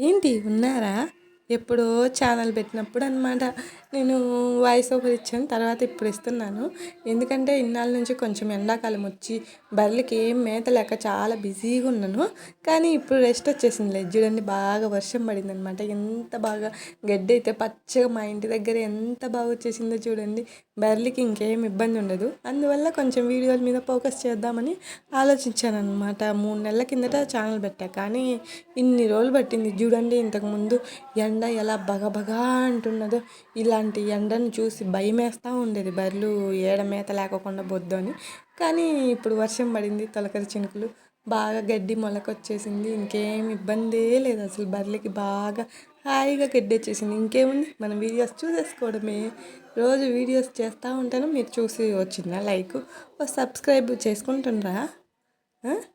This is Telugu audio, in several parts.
ఏంటి ఉన్నారా? ఎప్పుడో ఛానల్ పెట్టినప్పుడు అనమాట నేను వాయిస్ ఓవర్ ఇచ్చాను. తర్వాత ఇప్పుడు ఇస్తున్నాను. ఎందుకంటే ఇన్నాళ్ళ నుంచి కొంచెం ఎండాకాలం వచ్చి బర్రెలకి ఏం మేత లేక చాలా బిజీగా ఉన్నాను. కానీ ఇప్పుడు రెస్ట్ వచ్చేసిందిలే. చూడండి, బాగా వర్షం పడిందనమాట. ఎంత బాగా గడ్డి అయితే పచ్చగా మా ఇంటి దగ్గర ఎంత బాగా వచ్చేసిందో చూడండి. బర్రెలకి ఇంకేం ఇబ్బంది ఉండదు. అందువల్ల కొంచెం వీడియోల మీద ఫోకస్ చేద్దామని ఆలోచించాను అనమాట. 3 నెలల కిందట ఛానల్ పెట్టా. కానీ ఇన్ని రోజులు పట్టింది చూడండి. ఇంతకుముందు ఎండ ఎలా బగబగా అంటున్నదో, ఇలాంటి ఎండను చూసి భయమేస్తూ ఉండేది. బర్రెలు ఏడ మేత లేకోకుండా బొద్దు అని. కానీ ఇప్పుడు వర్షం పడింది, తొలకరి చినుకులు, బాగా గడ్డి మొలకొచ్చేసింది. ఇంకేం ఇబ్బందే లేదు అసలు. బర్రెలకి బాగా హాయిగా గడ్డి వచ్చేసింది. ఇంకేముంది, మనం వీడియోస్ చూసేసుకోవడమే. రోజు వీడియోస్ చేస్తూ ఉంటాను, మీరు చూసి వచ్చిందా లైక్ సబ్స్క్రైబ్ చేసుకుంటుండ్రా?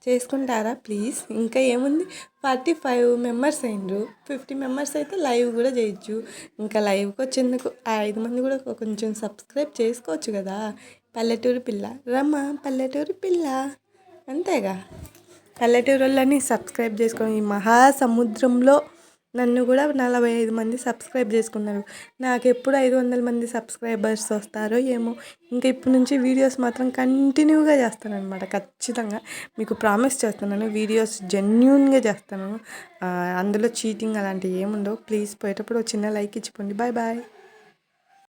చేసుకుంటారా ప్లీజ్? ఇంకా ఏముంది, 45 మెంబర్స్ అయినరు. 50 మెంబర్స్ అయితే లైవ్ కూడా చేయొచ్చు. ఇంకా లైవ్కి వచ్చేందుకు 5 మంది కూడా కొంచెం సబ్స్క్రైబ్ చేసుకోవచ్చు కదా. పల్లెటూరు పిల్ల రమ్మ, పల్లెటూరు పిల్ల, అంతేగా. పల్లెటూరు వాళ్ళని సబ్స్క్రైబ్ చేసుకొని ఈ మహాసముద్రంలో నన్ను కూడా 45 మంది సబ్స్క్రైబ్ చేసుకున్నారు. నాకు ఎప్పుడు 500 మంది సబ్స్క్రైబర్స్ వస్తారో ఏమో. ఇంకా ఇప్పటి నుంచి వీడియోస్ మాత్రం కంటిన్యూగా చేస్తానన్నమాట. ఖచ్చితంగా మీకు ప్రామిస్ చేస్తున్నాను. వీడియోస్ జెన్యూన్గా చేస్తాను. అందులో చీటింగ్ అలాంటివి ఏముండవు. ప్లీజ్ పోయేటప్పుడు చిన్న లైక్ ఇచ్చిపోండి. Bye bye.